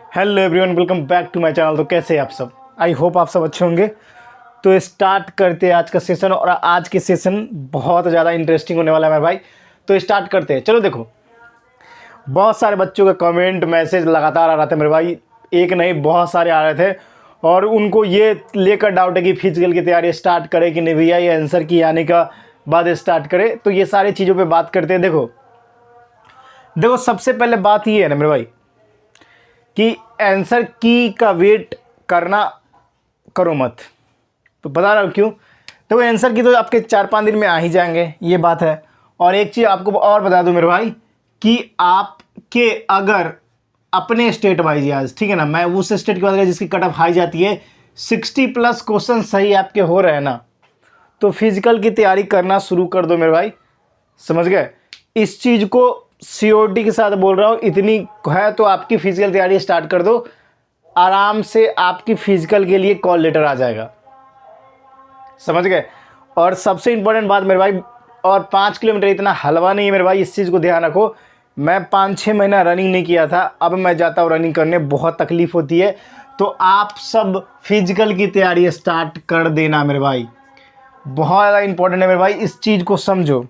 Hello everyone, welcome back to my channel. तो कैसे हैं आप सब? आई होप आप सब अच्छे होंगे। तो स्टार्ट करते हैं आज का सेशन, और आज के सेशन बहुत ज़्यादा इंटरेस्टिंग होने वाला है मेरे भाई। तो स्टार्ट करते हैं। चलो देखो, बहुत सारे बच्चों के कमेंट मैसेज लगातार आ रहे थे मेरे भाई, एक नहीं बहुत सारे आ रहे थे, और उनको ये लेकर डाउट है कि फिजिकल की तैयारी स्टार्ट करें कि नहीं भैया, ये आंसर की आने का बाद स्टार्ट करें। तो ये सारी चीज़ों पर बात करते हैं। देखो देखो सबसे पहले बात ये है ना मेरे भाई कि आंसर की का वेट करना करो मत। तो बता रहा हूँ क्यों। तो आंसर की तो आपके 4-5 दिन में आ ही जाएंगे, ये बात है। और एक चीज़ आपको और बता दूं मेरे भाई कि आपके अगर अपने स्टेट वाइज यार, ठीक है ना, मैं उस स्टेट की बात करें जिसकी कट ऑफ हाई जाती है, 60+ क्वेश्चन सही आपके हो रहे हैं ना, तो फिजिकल की तैयारी करना शुरू कर दो मेरे भाई। समझ गए? इस चीज़ को सीओटी के साथ बोल रहा हूँ, इतनी है तो आपकी फिजिकल तैयारी स्टार्ट कर दो। आराम से आपकी फिजिकल के लिए कॉल लेटर आ जाएगा। समझ गए? और सबसे इंपॉर्टेंट बात मेरे भाई, और 5 किलोमीटर इतना हलवा नहीं है मेरे भाई, इस चीज़ को ध्यान रखो। मैं 5-6 महीना रनिंग नहीं किया था, अब मैं जाता हूँ रनिंग करने, बहुत तकलीफ़ होती है। तो आप सब फिजिकल की तैयारी स्टार्ट कर देना मेरे भाई, बहुत ज़्यादा इंपॉर्टेंट है मेरे भाई, इस चीज़ को समझो।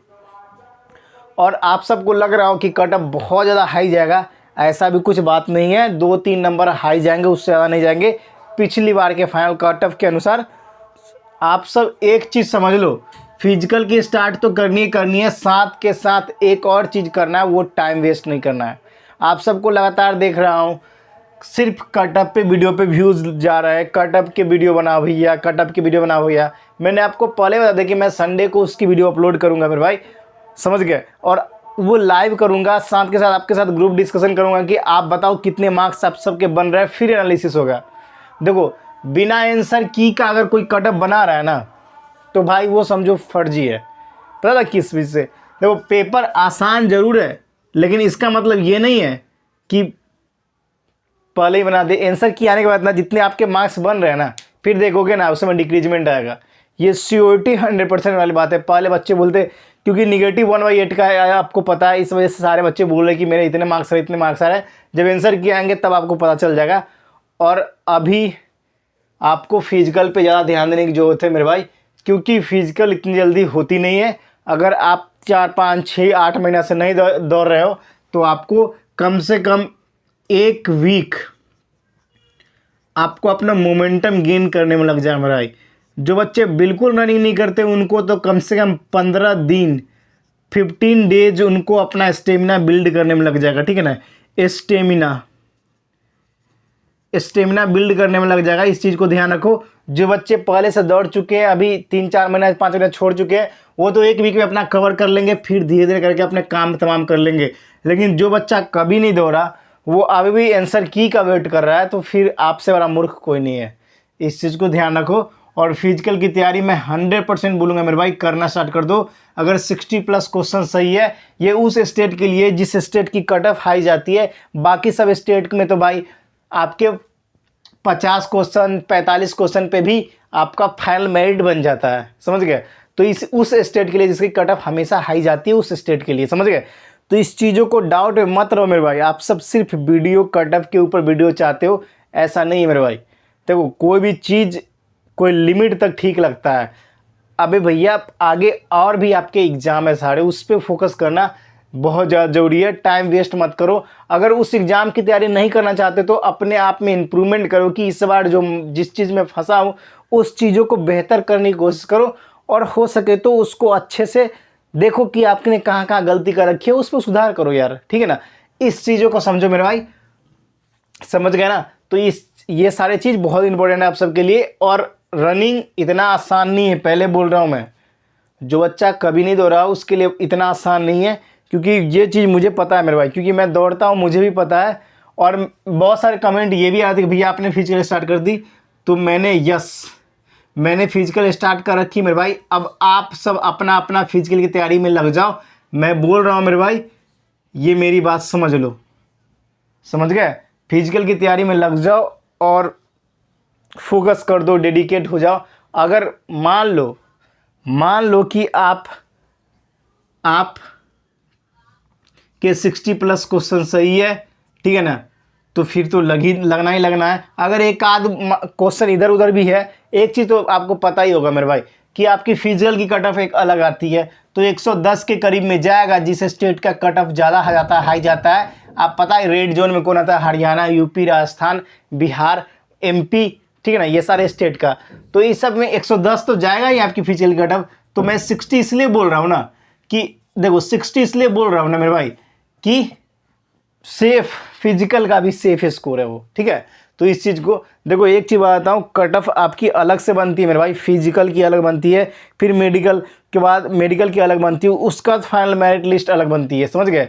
और आप सबको लग रहा हो कि कटअप बहुत ज़्यादा हाई जाएगा, ऐसा भी कुछ बात नहीं है। 2-3 नंबर हाई जाएंगे, उससे ज़्यादा नहीं जाएंगे पिछली बार के फाइनल कटअप के अनुसार। आप सब एक चीज़ समझ लो, फिजिकल की स्टार्ट तो करनी है, साथ के साथ एक और चीज़ करना है, वो टाइम वेस्ट नहीं करना है। आप सबको लगातार देख रहा हूँ, सिर्फ कटअप पे वीडियो पे व्यूज़ जा रहा है, कटअप के वीडियो बनाओ भैया, कटअप की वीडियो बनाओ भैया। मैंने आपको पहले बता दिया कि मैं संडे को उसकी वीडियो अपलोड करूँगा मेरे भाई, समझ गए? और वो लाइव करूँगा, साथ के साथ आपके साथ ग्रुप डिस्कशन करूँगा कि आप बताओ कितने मार्क्स आप सबके बन रहे हैं, फिर एनालिसिस होगा। देखो, बिना आंसर की का अगर कोई कटअप बना रहा है ना, तो भाई वो समझो फर्जी है। पता था किस वजह से? देखो, पेपर आसान ज़रूर है, लेकिन इसका मतलब ये नहीं है कि पहले ही बना दे। आंसर की आने के बाद ना जितने आपके मार्क्स बन रहे हैं ना, फिर देखोगे ना उसमें डिक्रीजमेंट आएगा। ये श्योरिटी 100% वाली बात है। पहले बच्चे बोलते, क्योंकि -1/8 का है, आपको पता है, इस वजह से सारे बच्चे बोल रहे कि मेरे इतने मार्क्स आ रहे, इतने मार्क्स आ रहे हैं। जब आंसर की आएंगे तब आपको पता चल जाएगा। और अभी आपको फिजिकल पे ज़्यादा ध्यान देने की ज़रूरत है मेरे भाई, क्योंकि फिजिकल इतनी जल्दी होती नहीं है। अगर आप 4-5-6-8 महीना से नहीं दौड़ रहे हो, तो आपको कम से कम 1 वीक आपको अपना मोमेंटम गेन करने में लग जाए मेरा भाई। जो बच्चे बिल्कुल रनिंग नहीं करते उनको तो कम से कम 15 दिन, 15 डेज उनको अपना स्टेमिना बिल्ड करने में लग जाएगा, ठीक है ना। स्टेमिना बिल्ड करने में लग जाएगा, इस चीज़ को ध्यान रखो। जो बच्चे पहले से दौड़ चुके हैं, अभी 3-4 महीना 5 महीना छोड़ चुके हैं, वो तो 1 वीक में अपना कवर कर लेंगे, फिर धीरे धीरे करके अपने काम तमाम कर लेंगे। लेकिन जो बच्चा कभी नहीं दौड़ा, वो अभी भी आंसर की का वेट कर रहा है, तो फिर आपसे बड़ा मूर्ख कोई नहीं है। इस चीज़ को ध्यान रखो। और फिजिकल की तैयारी मैं 100% बोलूँगा मेरे भाई, करना स्टार्ट कर दो। अगर 60+ क्वेश्चन सही है, ये उस स्टेट के लिए जिस स्टेट की कट ऑफ हाई जाती है। बाकी सब स्टेट में तो भाई आपके 50 क्वेश्चन 45 क्वेश्चन पे भी आपका फाइनल मेरिट बन जाता है, समझ गए? तो इस उस स्टेट के लिए जिसकी कट ऑफ हमेशा हाई जाती है, उस स्टेट के लिए, समझ गए? तो इस चीज़ों को डाउट में मत रहो मेरे भाई। आप सब सिर्फ वीडियो कट ऑफ के ऊपर वीडियो चाहते हो, ऐसा नहीं है मेरे भाई। देखो, कोई भी चीज़ कोई लिमिट तक ठीक लगता है। अबे भैया, आगे और भी आपके एग्ज़ाम है सारे, उस पर फोकस करना बहुत ज़्यादा ज़रूरी है। टाइम वेस्ट मत करो। अगर उस एग्ज़ाम की तैयारी नहीं करना चाहते तो अपने आप में इम्प्रूवमेंट करो कि इस बार जो जिस चीज़ में फंसा हूँ, उस चीज़ों को बेहतर करने की कोशिश करो। और हो सके तो उसको अच्छे से देखो कि आपने कहाँ कहाँ गलती कर रखी है, उस पर सुधार करो यार, ठीक है ना। इस चीज़ों को समझो मेरे भाई, समझ गए ना। तो ये सारे चीज़ बहुत इंपॉर्टेंट है आप सबके लिए। और रनिंग इतना आसान नहीं है, पहले बोल रहा हूँ मैं। जो बच्चा कभी नहीं दौड़ा उसके लिए इतना आसान नहीं है, क्योंकि ये चीज़ मुझे पता है मेरे भाई, क्योंकि मैं दौड़ता हूँ, मुझे भी पता है। और बहुत सारे कमेंट ये भी आते कि भैया आपने फिजिकल स्टार्ट कर दी। तो मैंने फिजिकल स्टार्ट कर रखी मेरे भाई। अब आप सब अपना अपना फिजिकल की तैयारी में लग जाओ। मैं बोल रहा हूँ मेरे भाई, ये मेरी बात समझ लो, समझ गए? फिजिकल की तैयारी में लग जाओ और फोकस कर दो, डेडिकेट हो जाओ। अगर मान लो कि आप के 60+ क्वेश्चन सही है, ठीक है ना, तो फिर तो लगना ही लगना है। अगर एक आध क्वेश्चन इधर उधर भी है, एक चीज़ तो आपको पता ही होगा मेरे भाई कि आपकी फिजिकल की कट ऑफ एक अलग आती है, तो 110 के करीब में जाएगा। जिस स्टेट का कट ऑफ ज़्यादा हाई जाता है, आप पता है रेड जोन में कौन आता है? हरियाणा, यूपी, राजस्थान, बिहार, एमपी, ठीक है ना, ये सारे स्टेट का। तो इस सब में 110 तो जाएगा ही आपकी फिजिकल कट ऑफ। तो मैं 60 इसलिए बोल रहा हूँ ना कि देखो 60 इसलिए बोल रहा हूँ ना मेरे भाई कि सेफ, फिजिकल का भी सेफ स्कोर है वो, ठीक है। तो इस चीज़ को देखो, एक चीज़ बताता हूँ, कट ऑफ आपकी अलग से बनती है मेरे भाई, फिजिकल की अलग बनती है, फिर मेडिकल के बाद मेडिकल की अलग बनती है, उसका फाइनल मेरिट लिस्ट अलग बनती है, समझ गए।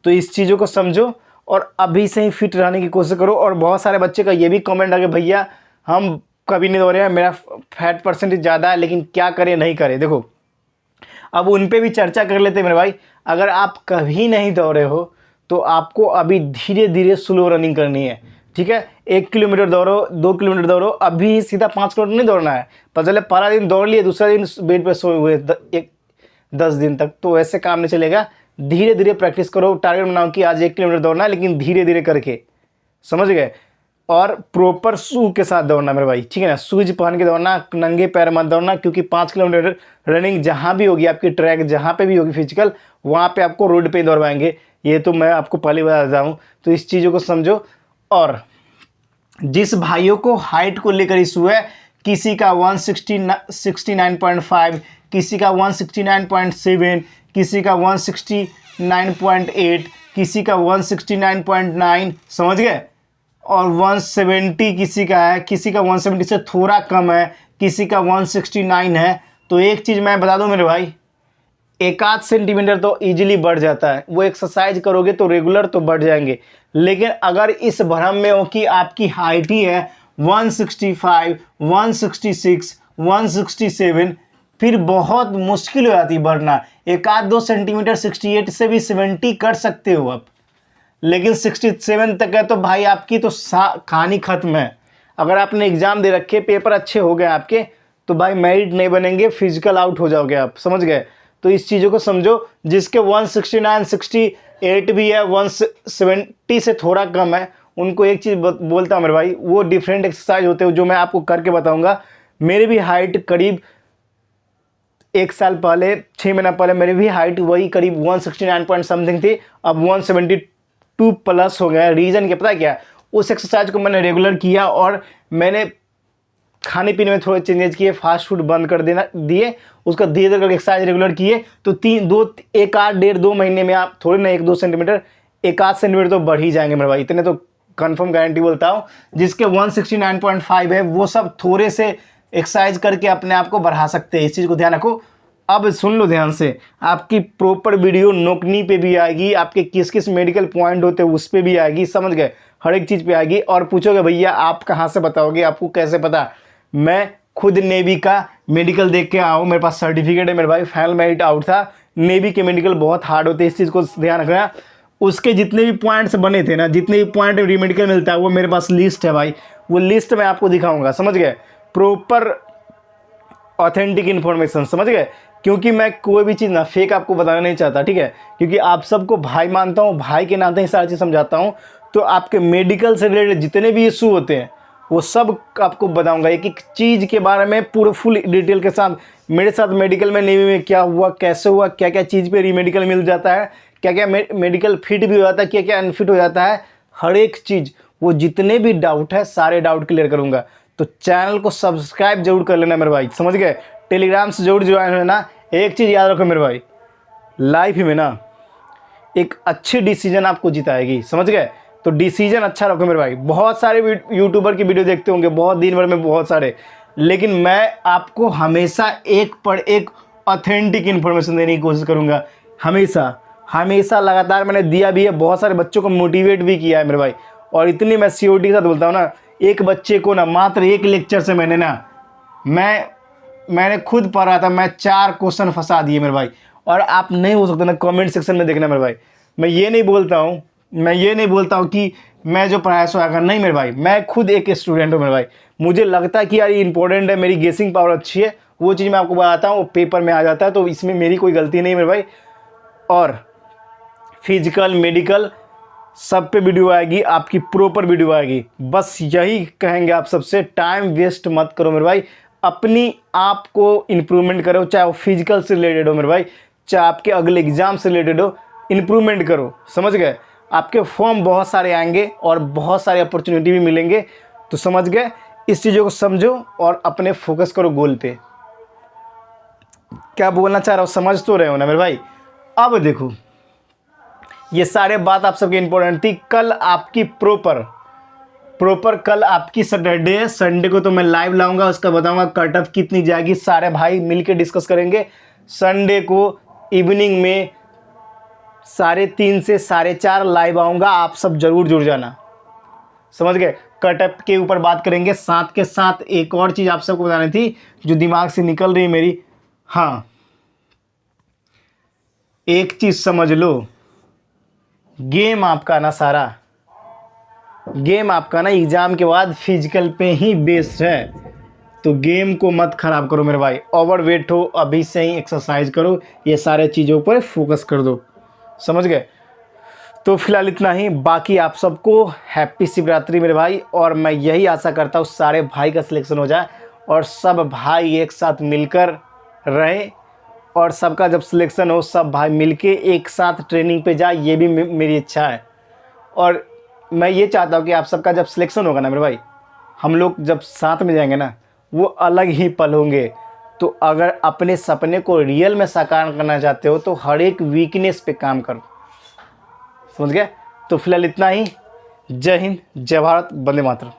तो इस चीज़ों को समझो और अभी से ही फिट रहने की कोशिश करो। और बहुत सारे बच्चे का ये भी कमेंट आ गया, भैया हम कभी नहीं दौड़े हैं, मेरा फैट परसेंटेज ज़्यादा है, लेकिन क्या करें नहीं करें। देखो अब उन पे भी चर्चा कर लेते हैं मेरे भाई। अगर आप कभी नहीं दौड़े हो तो आपको अभी धीरे धीरे स्लो रनिंग करनी है, ठीक है। 1 किलोमीटर दौड़ो, 2 किलोमीटर दौड़ो, अभी सीधा 5 किलोमीटर नहीं दौड़ना है। पता चले पहला दिन दौड़ लिए, दूसरा दिन बेड पर सोए हुए 10 दिन तक, तो ऐसे काम नहीं चलेगा। धीरे धीरे प्रैक्टिस करो, टारगेट बनाओ कि आज 1 किलोमीटर दौड़ना है, लेकिन धीरे धीरे करके, समझ गए। और प्रॉपर शू के साथ दौड़ना मेरे भाई, ठीक है ना, शूज पहन के दौड़ना, नंगे पैर मत दौड़ना, क्योंकि 5 किलोमीटर रनिंग जहाँ भी होगी आपकी, ट्रैक जहाँ पे भी होगी फिजिकल, वहाँ पे आपको रोड पे दौड़वाएंगे, ये तो मैं आपको पहले बता देता हूँ। तो इस चीज़ों को समझो। और जिस भाइयों को हाइट को लेकर इशू है, किसी का 169.5, किसी का 169.7, किसी का 169.8, किसी का 169.9, समझ गए, और 170 किसी का है, किसी का 170 से थोड़ा कम है, किसी का 169 है। तो एक चीज़ मैं बता दूं मेरे भाई, 1 आध सेंटीमीटर तो इजीली बढ़ जाता है, वो एक्सरसाइज करोगे तो रेगुलर तो बढ़ जाएंगे। लेकिन अगर इस भ्रम में हो कि आपकी हाइट ही है 165, 166, 167, फिर बहुत मुश्किल हो जाती है बढ़ना। 1 आध 2 सेंटीमीटर 68 से भी 70 कर सकते हो आप, लेकिन 67 तक है तो भाई आपकी तो कहानी खत्म है। अगर आपने एग्जाम दे रखे, पेपर अच्छे हो गए आपके, तो भाई मेरिट नहीं बनेंगे, फिजिकल आउट हो जाओगे आप, समझ गए। तो इस चीज़ों को समझो। जिसके 169, 68 भी है, 170 से थोड़ा कम है, उनको एक चीज़ बोलता हूँ मेरे भाई, वो डिफरेंट एक्सरसाइज होते हैं जो मैं आपको करके बताऊँगा। मेरी भी हाइट करीब 1 साल पहले, 6 महीना पहले मेरी भी हाइट वही करीब 169 पॉइंट समथिंग थी, अब 172 प्लस हो गया। रीज़न क्या पता है क्या? उस एक्सरसाइज को मैंने रेगुलर किया और मैंने खाने पीने में थोड़े चेंजेस किए, फास्ट फूड बंद कर देना दिए, उसका धीरे धीरे करके एक्सरसाइज रेगुलर किए, तो 1 आध 1.5-2 महीने में आप थोड़े ना 1-2 सेंटीमीटर, 1 आध सेंटीमीटर तो बढ़ ही जाएंगे मेरे भाई, इतने तो कंफर्म गारंटी बोलता हूँ। जिसके 169.5 है वो सब थोड़े से एक्सरसाइज करके अपने आप को बढ़ा सकते हैं, इस चीज़ को ध्यान रखो। अब सुन लो ध्यान से, आपकी प्रॉपर वीडियो नोकनी पे भी आएगी, आपके किस किस मेडिकल पॉइंट होते हैं उस पर भी आएगी, समझ गए, हर एक चीज़ पे आएगी। और पूछोगे भैया आप कहाँ से बताओगे, आपको कैसे पता? मैं खुद नेवी का मेडिकल देख के आऊँ, मेरे पास सर्टिफिकेट है मेरे भाई, फाइनल मेरिट आउट था। नेवी के मेडिकल बहुत हार्ड होते हैं, इस चीज़ को ध्यान रखना। उसके जितने भी पॉइंट्स बने थे ना, जितने भी पॉइंट रीमेडिकल मिलता है, वो मेरे पास लिस्ट है भाई, वो लिस्ट मैं आपको दिखाऊंगा, समझ गए, प्रॉपर ऑथेंटिक इन्फॉर्मेशन, समझ गए। क्योंकि मैं कोई भी चीज़ ना फेक आपको बताना नहीं चाहता, ठीक है, क्योंकि आप सबको भाई मानता हूँ, भाई के नाते ही सारी चीज़ समझाता हूँ। तो आपके मेडिकल से रिलेटेड जितने भी इशू होते हैं वो सब आपको बताऊंगा, एक एक चीज़ के बारे में पूरा फुल डिटेल के साथ। मेरे साथ मेडिकल में नेवी में क्या हुआ, कैसे हुआ, क्या क्या चीज़ पे रीमेडिकल मिल जाता है, क्या क्या मेडिकल फिट भी हो जाता है, क्या क्या अनफिट हो जाता है, हर एक चीज़, वो जितने भी डाउट है सारे डाउट क्लियर करूँगा। तो चैनल को सब्सक्राइब जरूर कर लेना मेरे भाई, समझ गए, टेलीग्राम से जरूर ज्वाइन होना। एक चीज़ याद रखो मेरे भाई, लाइफ में ना एक अच्छी डिसीजन आपको जिताएगी, समझ गए। तो डिसीजन अच्छा रखो मेरे भाई। बहुत सारे यूट्यूबर की वीडियो देखते होंगे, बहुत दिन भर में बहुत सारे, लेकिन मैं आपको हमेशा एक पर एक ऑथेंटिक इन्फॉर्मेशन देने की कोशिश करूँगा, हमेशा हमेशा लगातार मैंने दिया भी है, बहुत सारे बच्चों को मोटिवेट भी किया है मेरे भाई। और इतनी मैं सियोरिटी के साथ बोलता हूँ ना, एक बच्चे को ना मात्र एक लेक्चर से मैंने खुद पढ़ा था, मैं 4 क्वेश्चन फंसा दिए मेरे भाई। और आप नहीं हो सकते ना, कमेंट सेक्शन में देखना मेरे भाई। मैं ये नहीं बोलता हूँ कि मैं जो पढ़ाया सो आकर, नहीं मेरे भाई, मैं खुद एक स्टूडेंट हूँ मेरे भाई। मुझे लगता है कि यार ये इंपॉर्टेंट है, मेरी गेसिंग पावर अच्छी है, वो चीज़ मैं आपको बताता हूँ, वो पेपर में आ जाता है, तो इसमें मेरी कोई गलती नहीं मेरे भाई। और फिजिकल मेडिकल सब पे वीडियो आएगी, आपकी प्रॉपर वीडियो आएगी। बस यही कहेंगे आप सबसे, टाइम वेस्ट मत करो मेरे भाई, अपनी आप को इम्प्रूवमेंट करो, चाहे वो फिजिकल से रिलेटेड हो मेरे भाई, चाहे आपके अगले एग्जाम से रिलेटेड हो, इम्प्रूवमेंट करो। समझ गए? आपके फॉर्म बहुत सारे आएंगे और बहुत सारे अपॉर्चुनिटी भी मिलेंगे। तो समझ गए? इस चीज़ों को समझो और अपने फोकस करो गोल पे। क्या बोलना चाह रहा हूँ समझ तो रहे हो ना मेरे भाई? अब देखो, ये सारे बात आप सबके इंपॉर्टेंट थी। कल आपकी प्रॉपर कल आपकी सैटरडे है, संडे को तो मैं लाइव लाऊंगा, उसका बताऊंगा कट ऑफ कितनी जाएगी, सारे भाई मिलके डिस्कस करेंगे। संडे को इवनिंग में 3:30 से 4:30 लाइव आऊंगा, आप सब जरूर जुड़ जाना। समझ गए? कट ऑफ के ऊपर बात करेंगे, साथ के साथ एक और चीज़ आप सबको बतानी थी जो दिमाग से निकल रही है मेरी। हाँ, एक चीज़ समझ लो, गेम आपका ना एग्ज़ाम के बाद फिजिकल पे ही बेस्ड है। तो गेम को मत ख़राब करो मेरे भाई, ओवरवेट हो अभी से ही एक्सरसाइज करो, ये सारे चीज़ों पर फोकस कर दो। समझ गए? तो फिलहाल इतना ही, बाकी आप सबको हैप्पी शिवरात्रि मेरे भाई। और मैं यही आशा करता हूँ सारे भाई का सिलेक्शन हो जाए और सब भाई एक साथ मिलकर रहें, और सबका जब सिलेक्शन हो सब भाई मिलके एक साथ ट्रेनिंग पे जाए, ये भी मेरी इच्छा है। और मैं ये चाहता हूँ कि आप सबका जब सिलेक्शन होगा ना मेरे भाई, हम लोग जब साथ में जाएंगे ना, वो अलग ही पल होंगे। तो अगर अपने सपने को रियल में साकार करना चाहते हो तो हर एक वीकनेस पे काम करो। समझ गए? तो फिलहाल इतना ही। जय हिंद, जय भारत, वंदे मातरम।